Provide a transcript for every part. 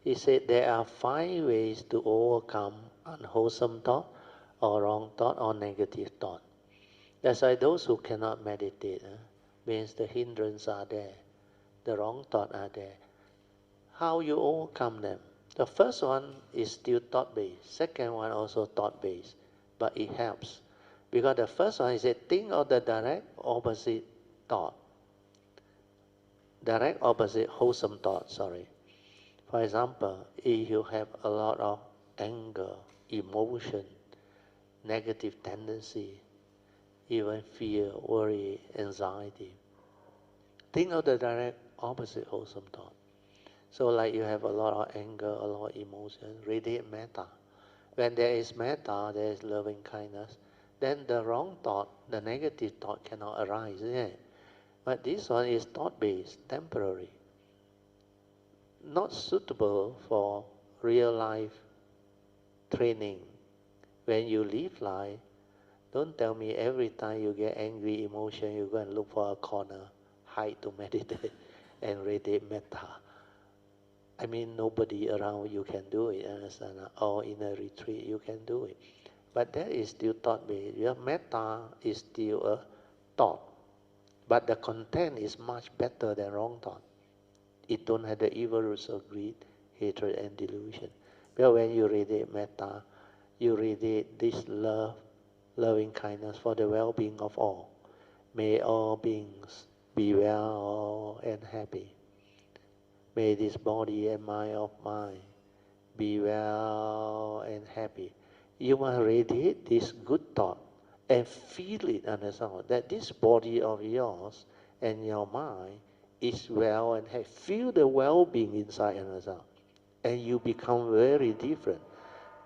He said there are 5 ways to overcome unwholesome thought or wrong thought or negative thought. That's why those who cannot meditate means the hindrance are there, the wrong thought are there. How you overcome them? The first one is still thought-based. Second one also thought-based, but it helps. Because the first one is a think of the direct opposite thought. Direct opposite wholesome thought, sorry. For example, if you have a lot of anger, emotion, negative tendency, even fear, worry, anxiety, think of the direct opposite wholesome thought. So like you have a lot of anger, a lot of emotion, radiate metta. When there is metta, there is loving kindness. Then the wrong thought, the negative thought cannot arise. Yeah. But this one is thought-based, temporary. Not suitable for real life training. When you live life, don't tell me every time you get angry emotion, you go and look for a corner, hide to meditate and radiate metta. I mean, nobody around you can do it, understand? Or in a retreat, you can do it. But that is still thought-based. Your metta is still a thought. But the content is much better than wrong thought. It don't have the evil roots of greed, hatred, and delusion. But when you radiate metta, you radiate this love, loving kindness for the well-being of all. May all beings be well and happy. May this body and mind of mine be well and happy. You must radiate this good thought and feel it, understand that this body of yours and your mind is well and happy. Feel the well-being inside, understand, and you become very different.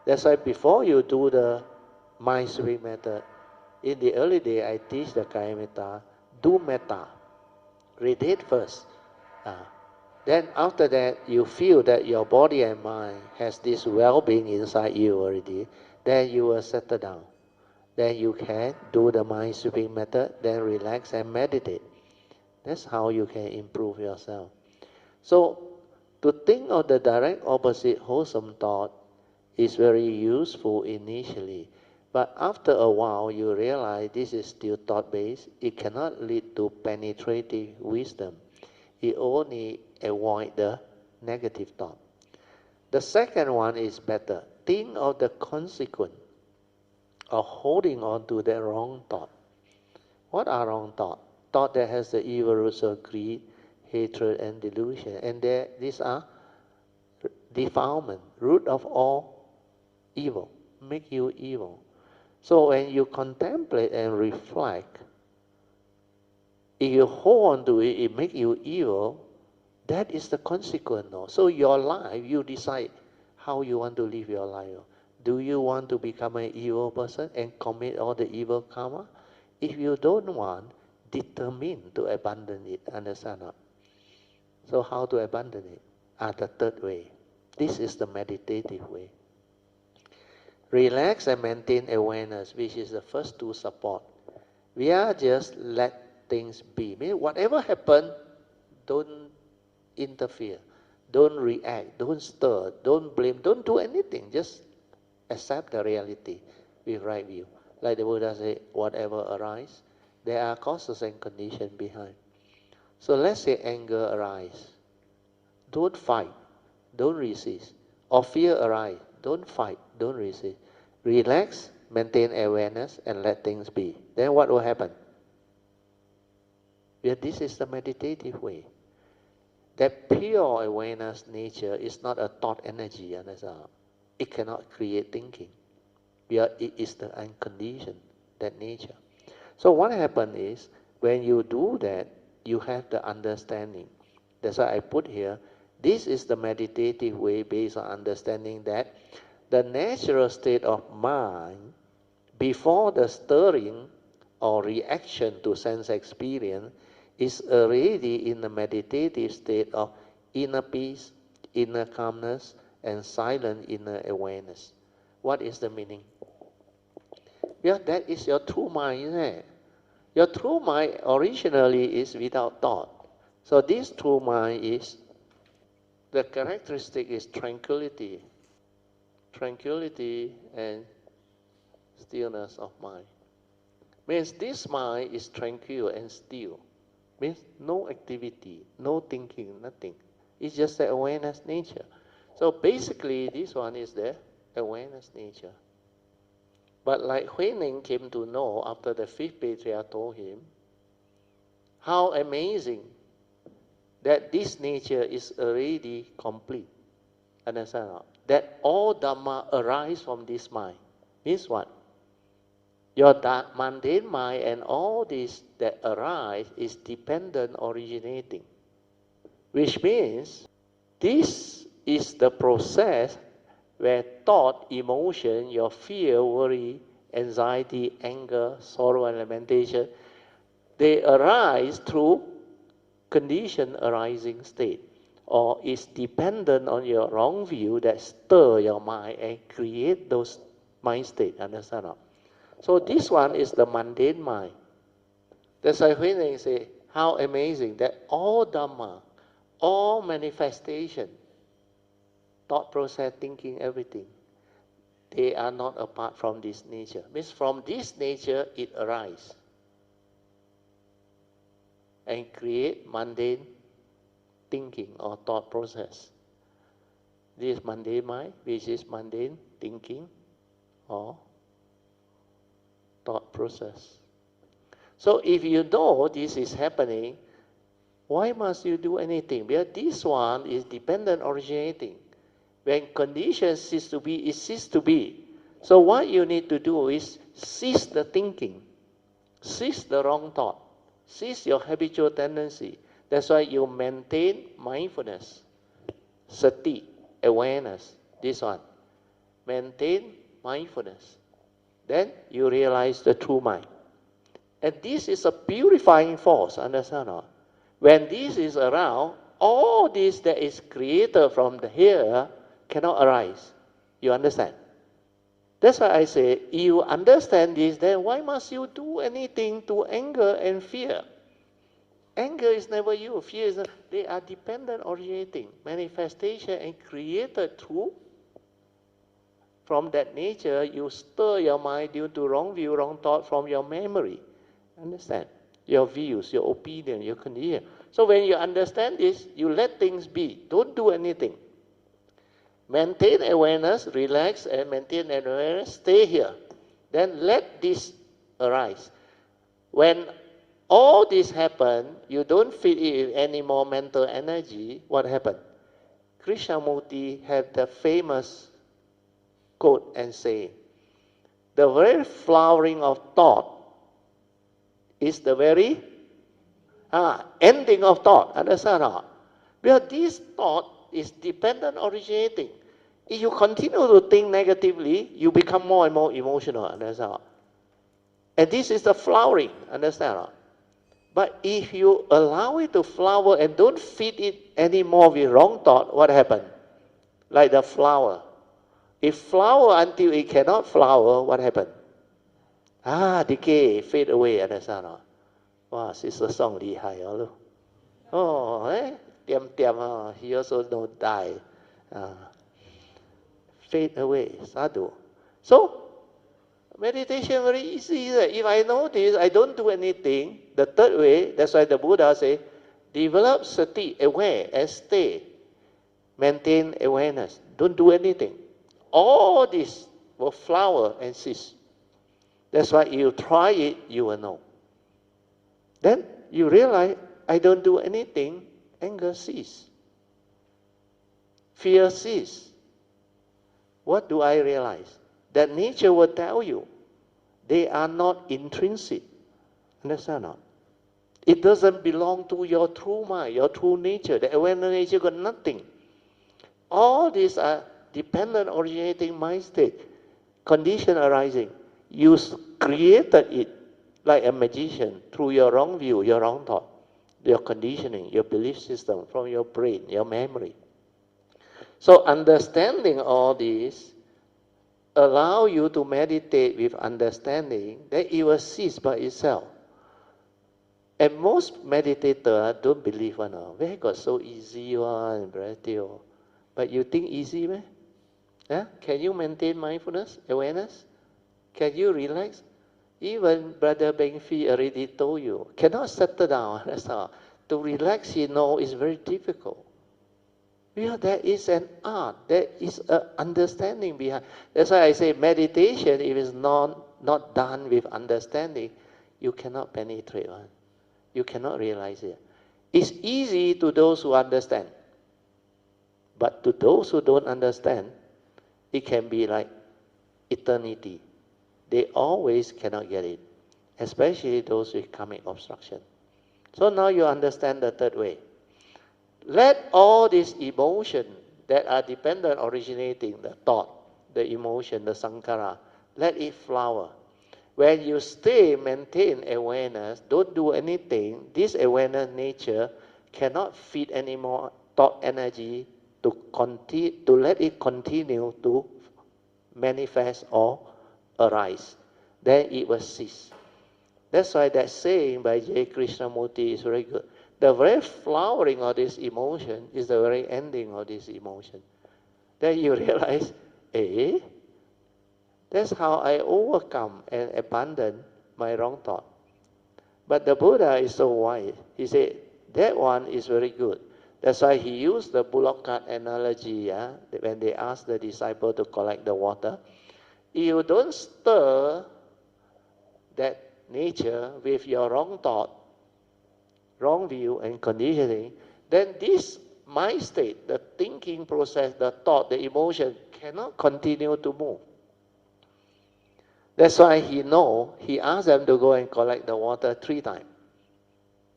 That's why before you do the mind sweeping method, in the early day I teach the Kaya Metta, do metta, radiate first. Then after that, you feel that your body and mind has this well-being inside you already, then you will settle down. Then you can do the mind sweeping method, then relax and meditate. That's how you can improve yourself. So, to think of the direct opposite wholesome thought is very useful initially. But after a while, you realize this is still thought-based. It cannot lead to penetrative wisdom. It only avoid the negative thought. The second one is better. Think of the consequence of holding on to the wrong thought. What are wrong thoughts? Thought that has the evil roots of greed, hatred, and delusion. And these are defilement, root of all evil, make you evil. So when you contemplate and reflect, if you hold on to it, it makes you evil. That is the consequence. No? So your life, you decide how you want to live your life. Do you want to become an evil person and commit all the evil karma? If you don't want, determine to abandon it. Understand? No? So how to abandon it? The third way. This is the meditative way. Relax and maintain awareness, which is the first two support. We are just let things be. Mean whatever happen, don't interfere, don't react, don't stir, don't blame, don't do anything. Just accept the reality with right view. Like the Buddha said, whatever arises, there are causes and conditions behind. So let's say anger arises. Don't fight, don't resist. Or fear arises. Don't fight, don't resist. Relax, maintain awareness, and let things be. Then what will happen? Yeah, this is the meditative way. That pure awareness nature is not a thought energy, understand? It cannot create thinking. Yeah, it is the unconditioned, that nature. So what happens is, when you do that, you have the understanding. That's why I put here, this is the meditative way based on understanding that the natural state of mind before the stirring or reaction to sense experience is already in the meditative state of inner peace, inner calmness, and silent inner awareness. What is the meaning? Yeah, that is your true mind, isn't it? Your true mind originally is without thought. So this true mind is The characteristic is tranquility. Tranquility and stillness of mind. Means this mind is tranquil and still. Means no activity, no thinking, nothing. It's just the awareness nature. So basically, this one is the awareness nature. But like Huining came to know after the fifth patriarch told him, how amazing that this nature is already complete. Understand? That all Dhamma arise from this mind. Means what? Your mundane mind and all this that arise is dependent originating. Which means this is the process where thought, emotion, your fear, worry, anxiety, anger, sorrow, and lamentation, they arise through conditioned arising state, or is dependent on your wrong view that stir your mind and create those mind state. Understand? So this one is the mundane mind. That's why when they say, how amazing that all Dhamma, all manifestation, thought process, thinking, everything, they are not apart from this nature. Means from this nature it arises and create mundane thinking or thought process. This mundane mind, which is mundane thinking or thought process. So if you know this is happening, why must you do anything? Because this one is dependent originating. When conditions cease to be, it ceases to be. So what you need to do is cease the thinking, cease the wrong thought, cease your habitual tendency. That's why you maintain mindfulness, sati, awareness, this one. Maintain mindfulness. Then you realize the true mind. And this is a purifying force, understand? When this is around, all this that is created from the here cannot arise. You understand? That's why I say, you understand this, then why must you do anything to anger and fear? Anger is never you, fear is not. They are dependent originating, manifestation and created through. From that nature, you stir your mind due to wrong view, wrong thought from your memory. Understand? Your views, your opinion, your condition. So when you understand this, you let things be. Don't do anything. Maintain awareness, relax and maintain awareness, stay here. Then let this arise. When all this happen, you don't feed it with any more mental energy, what happened? Krishnamurti had the famous quote and saying, the very flowering of thought is the very ending of thought. Understand? Because this thought is dependent originating. If you continue to think negatively, you become more and more emotional. Understand? And this is the flowering. Understand? But if you allow it to flower and don't feed it anymore with wrong thought, what happens? Like the flower. If flower until it cannot flower, what happens? Decay, fade away. Understand? Wow, Sister Song 厉害哦 Oh, he also don't die. Fade away, sadhu. So, meditation very easy. If I know this, I don't do anything. The third way, that's why the Buddha say, develop sati, aware, and stay. Maintain awareness. Don't do anything. All this will flower and cease. That's why you try it, you will know. Then you realize, I don't do anything, anger cease. Fear cease. What do I realize? That nature will tell you, they are not intrinsic. Understand not? It doesn't belong to your true mind, your true nature. The awareness nature got nothing. All these are dependent originating mind state, condition arising. You created it like a magician through your wrong view, your wrong thought, your conditioning, your belief system from your brain, your memory. So understanding all this allow you to meditate with understanding that it will cease by itself. And most meditators don't believe one. Where got so easy one, brother? But you think easy, man? Yeah? Can you maintain mindfulness, awareness? Can you relax? Even Brother Bengfi already told you, cannot settle down. That's all. To relax, you know, is very difficult. Yeah, there is an art. There is an understanding behind. That's why I say meditation, if it's not done with understanding, you cannot penetrate one. You cannot realize it. It's easy to those who understand. But to those who don't understand, it can be like eternity. They always cannot get it, especially those with karmic obstruction. So now you understand the third way. Let all these emotions that are dependent originating, the thought, the emotion, the sankhara, let it flower. When you stay, maintain awareness, don't do anything, this awareness nature cannot feed any more thought energy to let it continue to manifest or arise. Then it will cease. That's why that saying by J. Krishnamurti is very good. The very flowering of this emotion is the very ending of this emotion. Then you realize, that's how I overcome and abandon my wrong thought. But the Buddha is so wise. He said, that one is very good. That's why he used the bullock cart analogy, when they asked the disciple to collect the water. You don't stir that nature with your wrong thought, wrong view and conditioning, then this mind state, the thinking process, the thought, the emotion cannot continue to move. That's why he asked them to go and collect the water 3 times.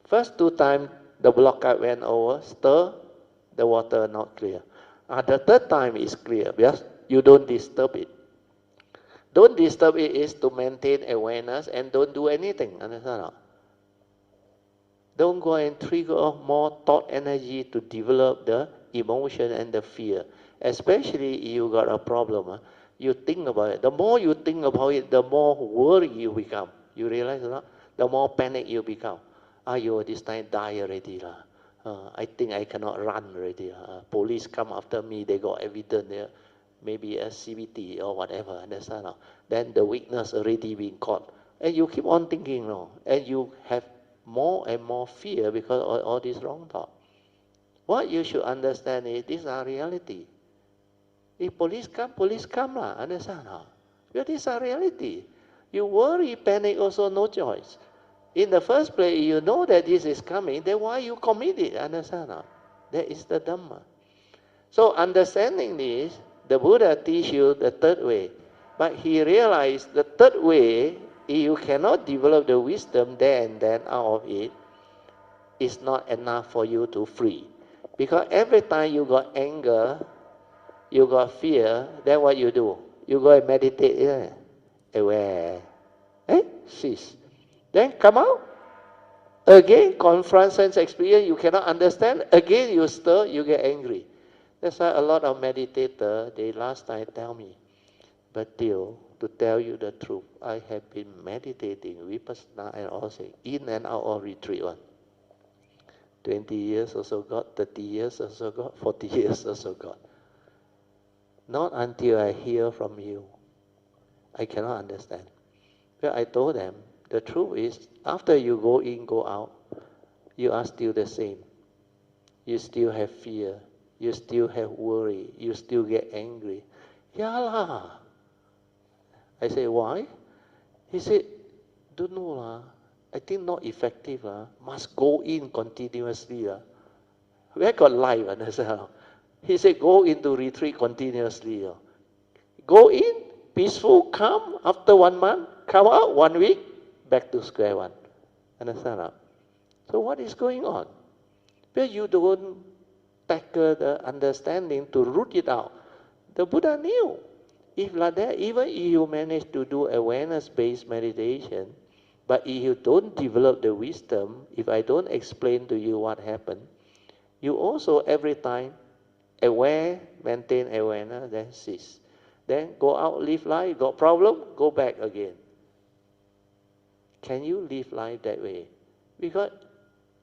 First 2 times, the blockade went over, stir, the water not clear. The 3rd time is clear because you don't disturb it. Don't disturb it is to maintain awareness and don't do anything. Understand? Don't go and trigger more thought energy to develop the emotion and the fear. Especially if you got a problem. You think about it. The more you think about it, the more worried you become. You realize or not? The more panic you become. Ayo, this time die already lah. I think I cannot run already. Police come after me, they got evidence there. Maybe a CBT or whatever. Understand? Then the witness already been caught. And you keep on thinking, and you have more and more fear because of all this wrong thought. What you should understand is these are reality. If police come lah, understand? Because these are reality. You worry, panic also no choice. In the first place, you know that this is coming, then why you commit it? Understand? That is the Dhamma. So understanding this, the Buddha teach you the third way. But he realized the third way, if you cannot develop the wisdom there and then out of it, it's not enough for you to free. Because every time you got anger, you got fear, then what you do? You go and meditate, aware. Cease. Then come out. Again, confront sense experience, you cannot understand. Again, you stir, you get angry. That's why a lot of meditators, they last time tell me, but Theo, to tell you the truth, I have been meditating vipassana and also in and out of retreat one. 20 years also got, 30 years also got, 40 years also got. Not until I hear from you, I cannot understand. But I told them, the truth is, after you go in, go out, you are still the same. You still have fear. You still have worry. You still get angry. Yeah lah. I said, why? He said, don't know lah. I think not effective lah. Must go in continuously lah. Where got life? Understand? He said, go into retreat continuously. Go in, peaceful, calm, after 1 month, come out 1 week, back to square one. Understand? So what is going on? But you don't tackle the understanding to root it out. The Buddha knew. If like that, even if you manage to do awareness-based meditation, but if you don't develop the wisdom, if I don't explain to you what happened, you also every time aware, maintain awareness, then cease. Then go out, live life, got problem, go back again. Can you live life that way? Because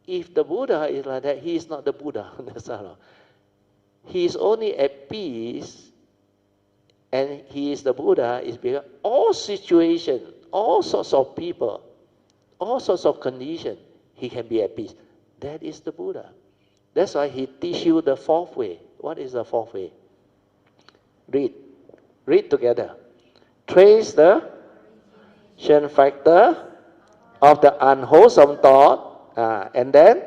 if the Buddha is like that, he is not the Buddha. That's all. He is only at peace, and he is the Buddha is because all situations, all sorts of people, all sorts of conditions, he can be at peace. That is the Buddha. That's why he teach you the fourth way. What is the fourth way? Read. Read together. Trace the origin factor of the unwholesome thought, and then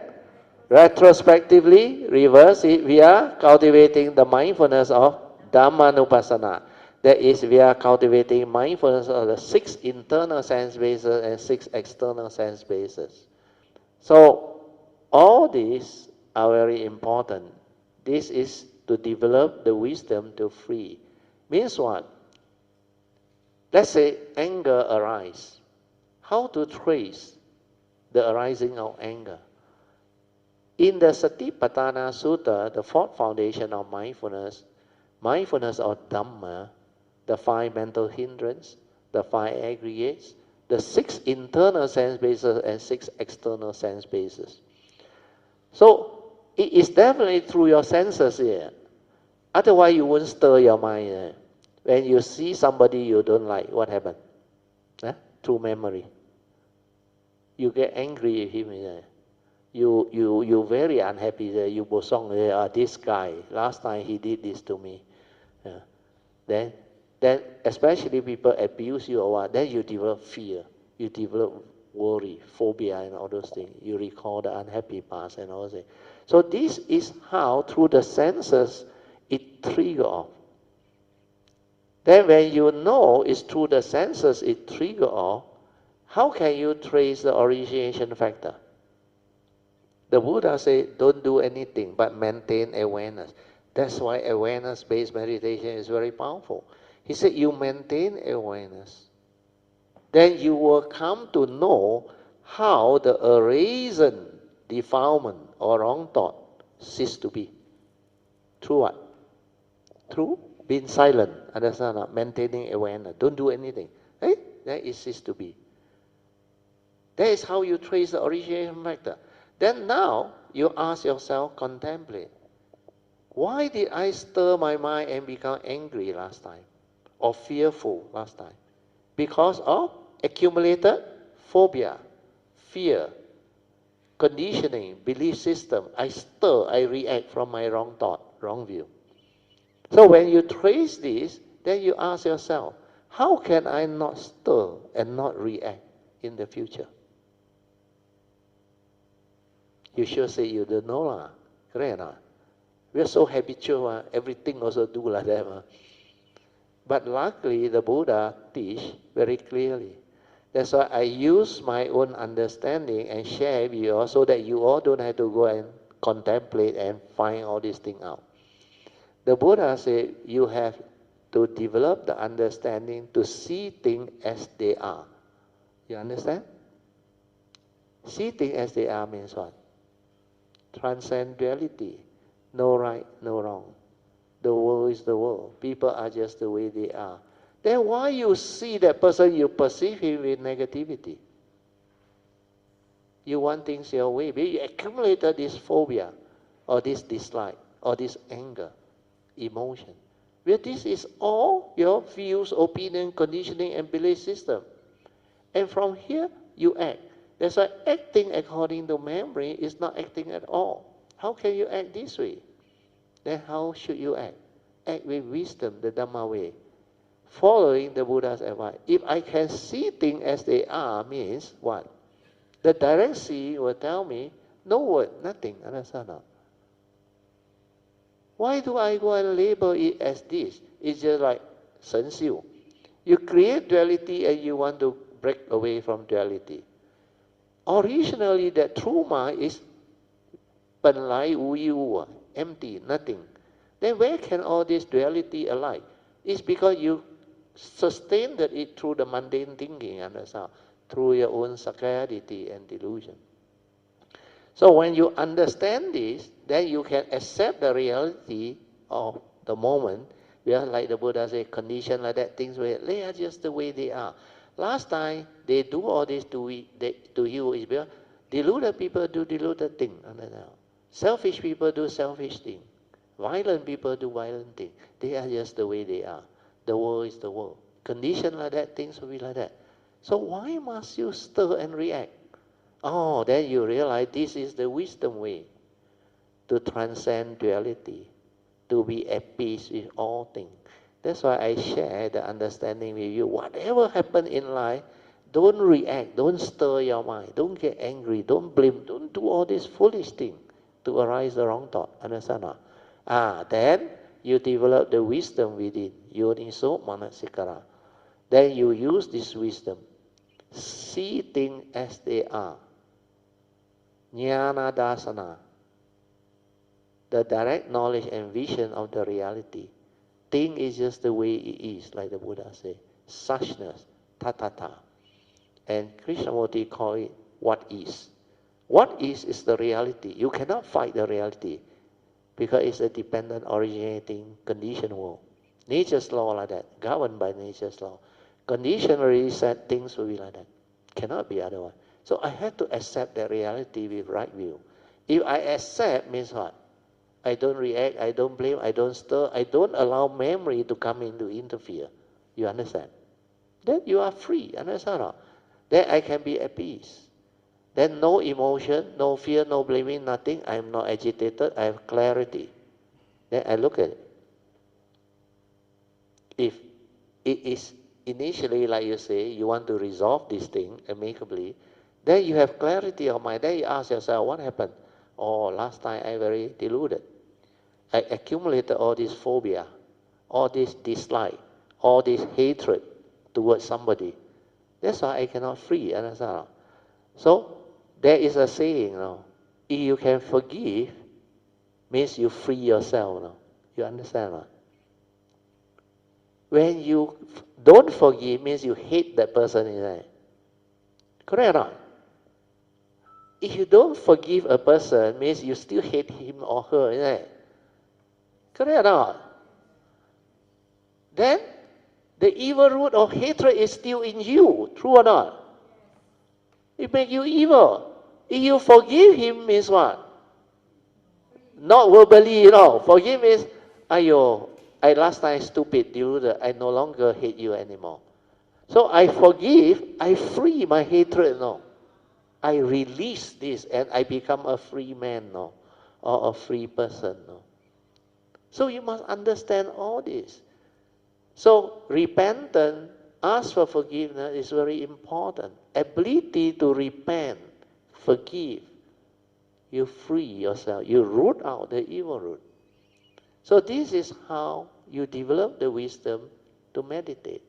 retrospectively reverse it via cultivating the mindfulness of Dhammanupassana. That is, we are cultivating mindfulness of the 6 internal sense bases and 6 external sense bases. So, all these are very important. This is to develop the wisdom to free. Means what? Let's say anger arises. How to trace the arising of anger? In the Satipatthana Sutta, the fourth foundation of mindfulness, mindfulness of Dhamma, the 5 mental hindrances, the 5 aggregates, the 6 internal sense bases and 6 external sense bases. So, it is definitely through your senses here. Otherwise, you won't stir your mind. When you see somebody you don't like, what happens? Through memory. You get angry with him. You very unhappy. You bosong, this guy, last time he did this to me. Then especially people abuse you or what, then you develop fear. You develop worry, phobia, and all those things. You recall the unhappy past and all those things. So this is how, through the senses, it triggers off. Then when you know it's through the senses it triggers off, how can you trace the origination factor? The Buddha said, don't do anything but maintain awareness. That's why awareness-based meditation is very powerful. He said, you maintain awareness. Then you will come to know how the arisen defilement or wrong thought cease to be. Through what? Through being silent, understand? Maintaining awareness. Don't do anything. Then it cease to be. That is how you trace the origination factor. Then now, you ask yourself, contemplate. Why did I stir my mind and become angry last time? Or fearful last time? Because of accumulated phobia, fear, conditioning, belief system. I stir, I react from my wrong thought, wrong view. So when you trace this, then you ask yourself, how can I not stir and not react in the future? You sure say you don't know lah, correct or not? We are so habitual, everything also do like that. But luckily the Buddha teach very clearly. That's why I use my own understanding and share with you all so that you all don't have to go and contemplate and find all these things out. The Buddha said you have to develop the understanding to see things as they are. You understand? See things as they are means what? Transcend duality. No right, no wrong. The world is the world. People are just the way they are. Then why you see that person, you perceive him with negativity? You want things your way. Maybe you accumulated this phobia, or this dislike, or this anger, emotion. Well, this is all your views, opinion, conditioning, and belief system. And from here, you act. That's why acting according to memory is not acting at all. How can you act this way? Then how should you act? Act with wisdom, the Dhamma way. Following the Buddha's advice. If I can see things as they are means what? The direct see will tell me, no word, nothing. Understand or not? Why do I go and label it as this? It's just like 神修. You create duality and you want to break away from duality. Originally, that true mind is 本来无一物, empty, nothing. Then where can all this duality arise? It's because you sustained it through the mundane thinking, understand? Through your own saccadity and delusion. So when you understand this, then you can accept the reality of the moment. Yeah, like the Buddha said, condition like that, things where they are just the way they are. Last time they do all this to you is because Deluded people do deluded thing. Selfish people do selfish thing. Violent people do violent thing. They are just the way they are. The world is the world. Condition like that, things will be like that. So why must you stir and react? Oh, then you realize this is the wisdom way to transcend duality, to be at peace with all things. That's why I share the understanding with you. Whatever happens in life, don't react, don't stir your mind, don't get angry, don't blame, don't do all this foolish thing to arise the wrong thought. Understand? Then you develop the wisdom within. Yoniso manasikara. Then you use this wisdom. See things as they are. Jnana dasana. The direct knowledge and vision of the reality. Thing is just the way it is, like the Buddha said. Suchness, tatata. And Krishnamurti call it what is. What is the reality. You cannot fight the reality because it's a dependent, originating, conditioned world. Nature's law like that, governed by nature's law. Conditionally said things will be like that. Cannot be otherwise. So I have to accept that reality with right view. If I accept, means what? I don't react, I don't blame, I don't stir, I don't allow memory to come in to interfere. You understand? Then you are free, understand? Then I can be at peace. Then no emotion, no fear, no blaming, nothing. I am not agitated, I have clarity. Then I look at it. If it is initially, like you say, you want to resolve this thing amicably, then you have clarity of mind. Then you ask yourself, what happened? Oh, last time I very deluded. I accumulated all this phobia, all this dislike, all this hatred towards somebody. That's why I cannot free, understand? So there is a saying, if you can forgive, means you free yourself. You understand? When you don't forgive, means you hate that person, isn't it? Correct or not? If you don't forgive a person, means you still hate him or her, isn't it? Correct or not? Then the evil root of hatred is still in you, true or not? It makes you evil. If you forgive him, means what? Not verbally, Forgive means, ayo, I last time stupid, deluded, I no longer hate you anymore. So I forgive, I free my hatred, I release this and I become a free man, or a free person, So you must understand all this. So repentance, ask for forgiveness is very important. Ability to repent, forgive. You free yourself. You root out the evil root. So this is how you develop the wisdom to meditate.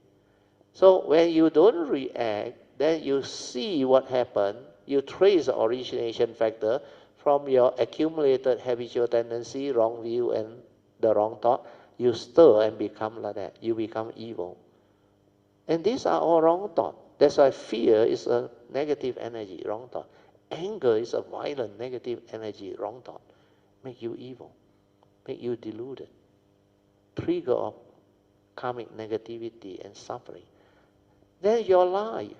So when you don't react, then you see what happened. You trace the origination factor from your accumulated habitual tendency, wrong view, and the wrong thought. You stir and become like that. You become evil. And these are all wrong thoughts. That's why fear is a negative energy, wrong thought. Anger is a violent negative energy, wrong thought. Make you evil. Make you deluded. Trigger of karmic negativity and suffering. Then your life.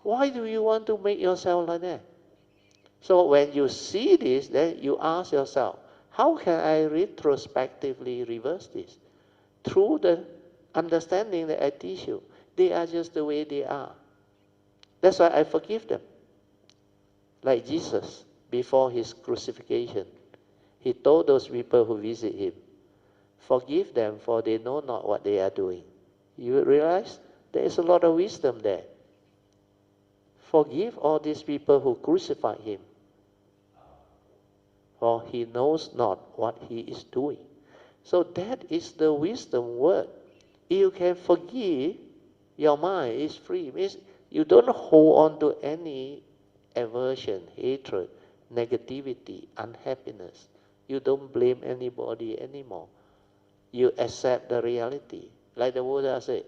Why do you want to make yourself like that? So when you see this, then you ask yourself, how can I retrospectively reverse this? Through the understanding that I teach you. They are just the way they are. That's why I forgive them. Like Jesus, before his crucifixion, he told those people who visit him, forgive them, for they know not what they are doing. You realize there is a lot of wisdom there. Forgive all these people who crucified him, for he knows not what he is doing. So that is the wisdom word. If you can forgive, your mind is free. It means you don't hold on to any aversion, hatred, negativity, unhappiness. You don't blame anybody anymore. You accept the reality. Like the Buddha said,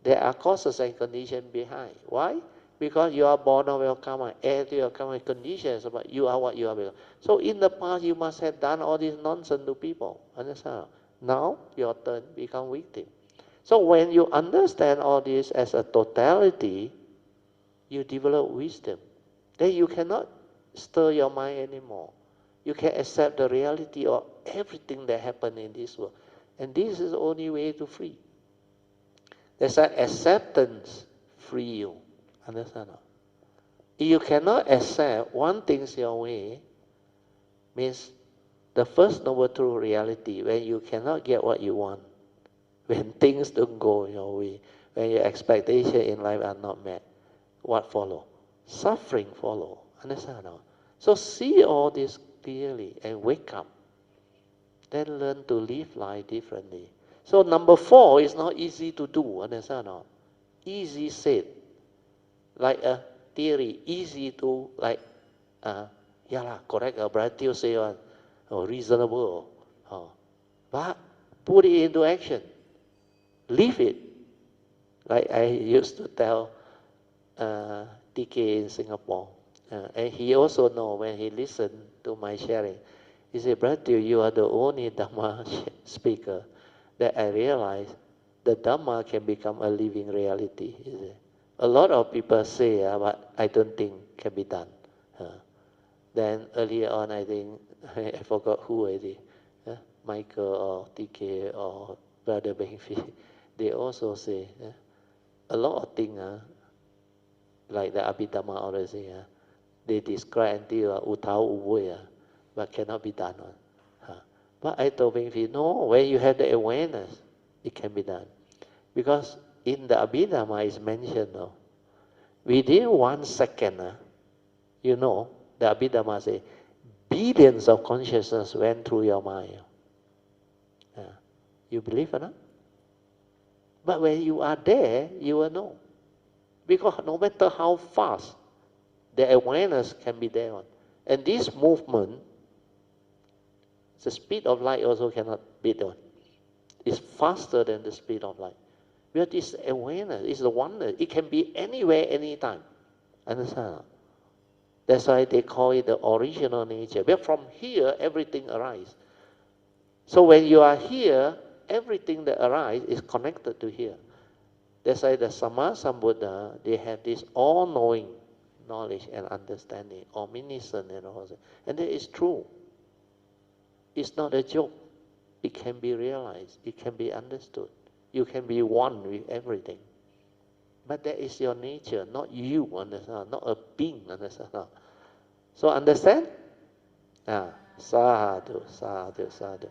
there are causes and conditions behind. Why? Because you are born of your karma, heir to your karma conditions, but you are what you are. So in the past, you must have done all this nonsense to people. Understand? Now, your turn, become victim. So when you understand all this as a totality, you develop wisdom. Then you cannot stir your mind anymore. You can accept the reality of everything that happened in this world. And this is the only way to free. That's why acceptance free you. Understand? If you cannot accept one thing's your way, means the first noble true reality, when you cannot get what you want, when things don't go your way, when your expectations in life are not met, what follow? Suffering follow. Understand? So see all this clearly and wake up. Then learn to live life differently. So number 4 is not easy to do. Understand? Easy said, like a theory, easy to like, yeah lah, correct. Brother say one, reasonable. But put it into action. Live it. Like I used to tell TK in Singapore. And he also know when he listened to my sharing. He said, Brother, you are the only Dhamma speaker that I realize the Dhamma can become a living reality. A lot of people say, but I don't think can be done. Then earlier on, I think, I forgot who already, Michael or TK or Brother Bengfi, they also say, a lot of things, like the Abhidhamma always say, they describe until utau uwe, but cannot be done. But I told Bengfi, no, when you have the awareness, it can be done. Because in the Abhidhamma is mentioned, within 1 second, you know, the Abhidhamma say, billions of consciousness went through your mind. You believe or not? But when you are there, you will know. Because no matter how fast, the awareness can be there. And this movement, the speed of light also cannot beat on. It's faster than the speed of light. Because this awareness is the wonder. It can be anywhere, anytime. Understand? That's why they call it the original nature. But from here, everything arises. So when you are here, everything that arises is connected to here. That's why the Sammasambuddha, they have this all-knowing knowledge and understanding, omniscient and all that. And that is true. It's not a joke. It can be realized. It can be understood. You can be one with everything. But that is your nature, not you, understand? Not a being, understand? So understand? Sadhu, sadhu, sadhu.